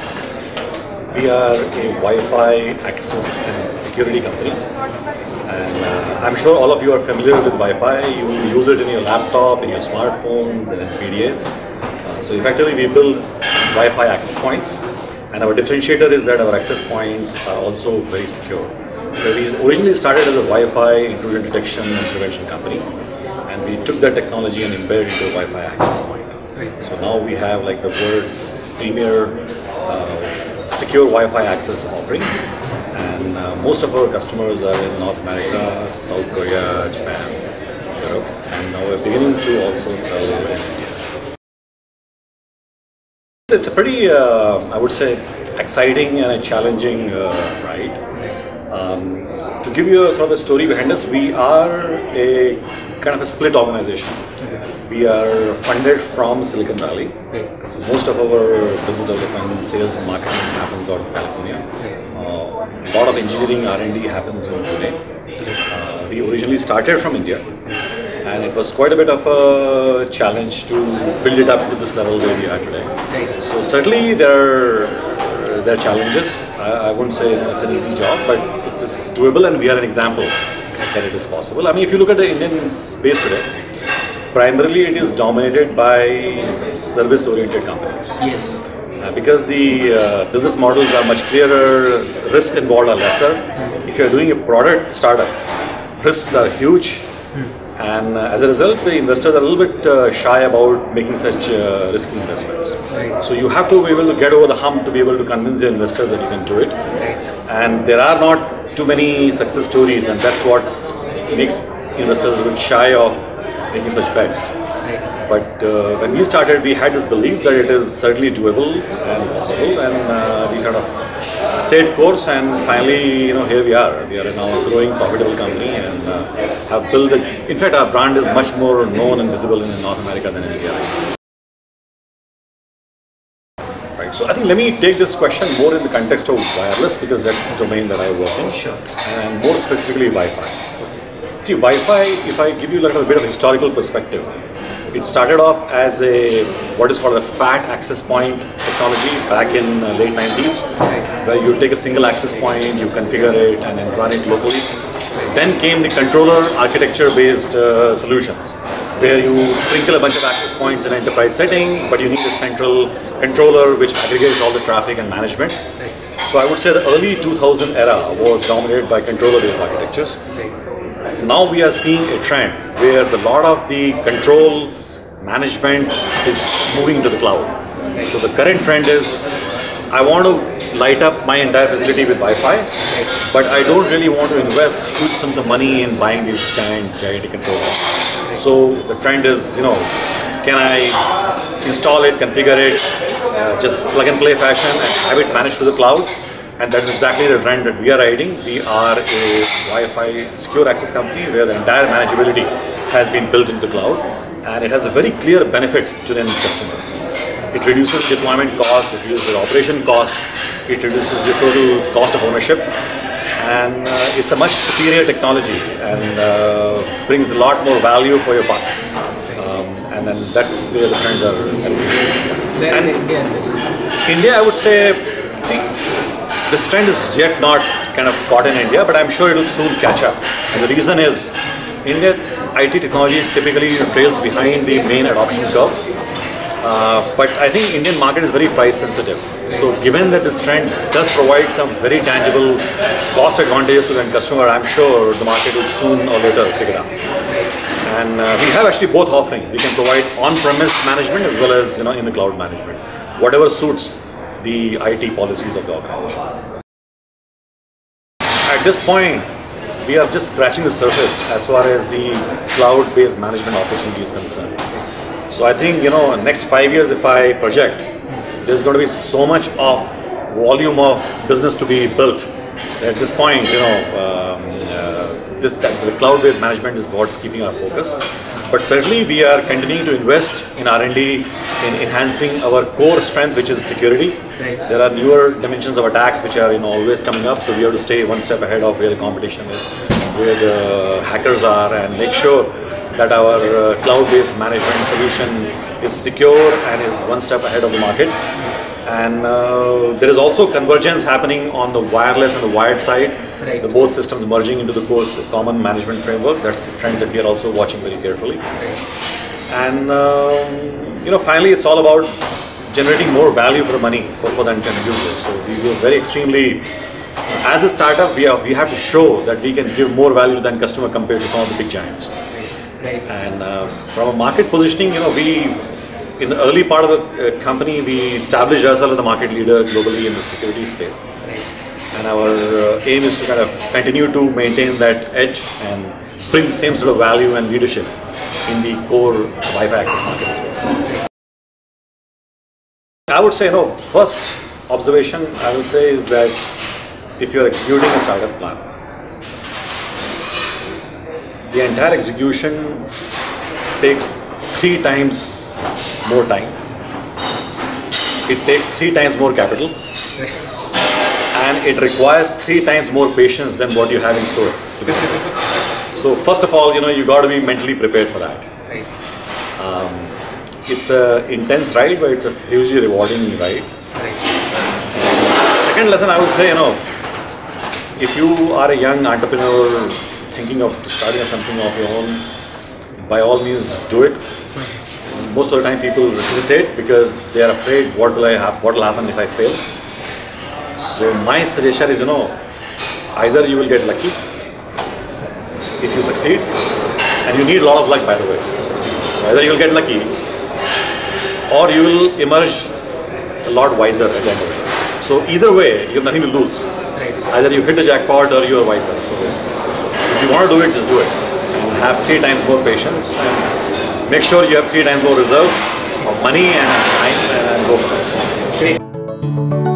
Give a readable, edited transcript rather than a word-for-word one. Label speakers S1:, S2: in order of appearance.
S1: networks. We are a Wi-Fi access and security company, and I'm sure all of you are familiar with Wi-Fi. You use it in your laptop, in your smartphones, and in PDAs. So effectively, we build Wi-Fi access points, and our differentiator is that our access points are also very secure. So we originally started as a Wi-Fi intrusion detection and prevention company, and we took that technology and embedded it into a Wi-Fi access point. So now we have like the world's premier secure Wi-Fi access offering, and most of our customers are in North America, South Korea, Japan, Europe, and now we're beginning to also sell in India. It's a pretty, I would say, exciting and a challenging ride. To give you a sort of a story behind us, we are a kind of a split organization. We are funded from Silicon Valley. Most of our business development, sales and marketing happens out of California. A lot of engineering R&D happens in Pune. We originally started from India, and it was quite a bit of a challenge to build it up to this level where we are today. So certainly there are challenges. I wouldn't say it's an easy job, but it's doable, and we are an example that it is possible. I mean, if you look at the Indian space today, primarily it is dominated by service-oriented companies.
S2: Yes.
S1: Because the business models are much clearer, risks involved are lesser. If you are doing a product startup, risks are huge, and as a result, the investors are a little bit shy about making such risky investments. So you have to be able to get over the hump to be able to convince your investors that you can do it. And there are not too many success stories, and that's what makes investors a little bit shy of making such bets. But when we started, we had this belief that it is certainly doable and possible, and we sort of stayed course, and finally, here we are. We are now a growing, profitable company, and have built it. In fact, our brand is much more known and visible in North America than in India. Right. So I think let me take this question more in the context of wireless, because that's the domain that I work in,
S2: Sure.
S1: and more specifically Wi-Fi. See, Wi-Fi, if I give you like a bit of historical perspective, it started off as what is called a fat access point technology back in late 90s, where you take a single access point, you configure it, and then run it locally. Then came the controller architecture-based solutions, where you sprinkle a bunch of access points in an enterprise setting, but you need a central controller which aggregates all the traffic and management. So I would say the early 2000 era was dominated by controller-based architectures. Now we are seeing a trend where a lot of the control management is moving to the cloud. So the current trend is, I want to light up my entire facility with Wi-Fi, but I don't really want to invest huge sums of money in buying these gigantic controllers. So the trend is, can I install it, configure it, just plug and play fashion, and have it managed through the cloud? And that's exactly the trend that we are riding. We are a Wi-Fi secure access company where the entire manageability has been built into the cloud, and it has a very clear benefit to the end customer. It reduces deployment cost, it reduces the operation cost, it reduces the total cost of ownership, and it's a much superior technology and brings a lot more value for your buck. And then that's where the trends are.
S2: Where is India in this?
S1: India, I would say, see, this trend is yet not kind of caught in India, but I'm sure it will soon catch up. And the reason is, India IT technology typically trails behind the main adoption curve. But I think Indian market is very price sensitive. So given that this trend does provide some very tangible cost advantages to the end customer, I'm sure the market will soon or later pick it up. And we have actually both offerings. We can provide on-premise management as well as in the cloud management, whatever suits the IT policies of the organization. At this point, we are just scratching the surface as far as the cloud-based management opportunity is concerned. So I think, next 5 years, if I project, there's going to be so much of volume of business to be built. At this point, the cloud-based management is what's keeping our focus. But certainly we are continuing to invest in R&D, in enhancing our core strength, which is security.
S2: Right.
S1: There are newer dimensions of attacks which are always coming up, so we have to stay one step ahead of where the competition is, where the hackers are, and make sure that our cloud-based management solution is secure and is one step ahead of the market. And there is also convergence happening on the wireless and the wired side.
S2: Right.
S1: The both systems merging into the common management framework. That's the trend that we are also watching very carefully.
S2: Right.
S1: And finally, it's all about generating more value for money for the intended users. So we were very extremely, as a startup, we have to show that we can give more value to the end customer compared to some of the big giants.
S2: Right.
S1: And from a market positioning, we in the early part of the company, we established ourselves as the market leader globally in the security space.
S2: Right.
S1: And our aim is to kind of continue to maintain that edge and bring the same sort of value and leadership in the core Wi-Fi access market as well. I would say, first observation I will say is that if you are executing a startup plan, the entire execution takes 3 times more time. It takes 3 times more capital, and it requires 3 times more patience than what you have in store. So first of all, you got to be mentally prepared for that.
S2: Right.
S1: It's an intense ride, but it's a hugely rewarding ride.
S2: Right.
S1: And second lesson I would say, if you are a young entrepreneur thinking of starting something of your own, by all means just do it. Most of the time people hesitate because they are afraid what will happen if I fail. So my suggestion is, either you will get lucky if you succeed, and you need a lot of luck, by the way, to succeed. So either you will get lucky or you will emerge a lot wiser at the end of it. So either way, you have nothing to lose.
S2: Right.
S1: Either you hit the jackpot or you are wiser. So if you want to do it, just do it. And have 3 times more patience, and make sure you have 3 times more reserves of money and time, and go for it.
S2: Great.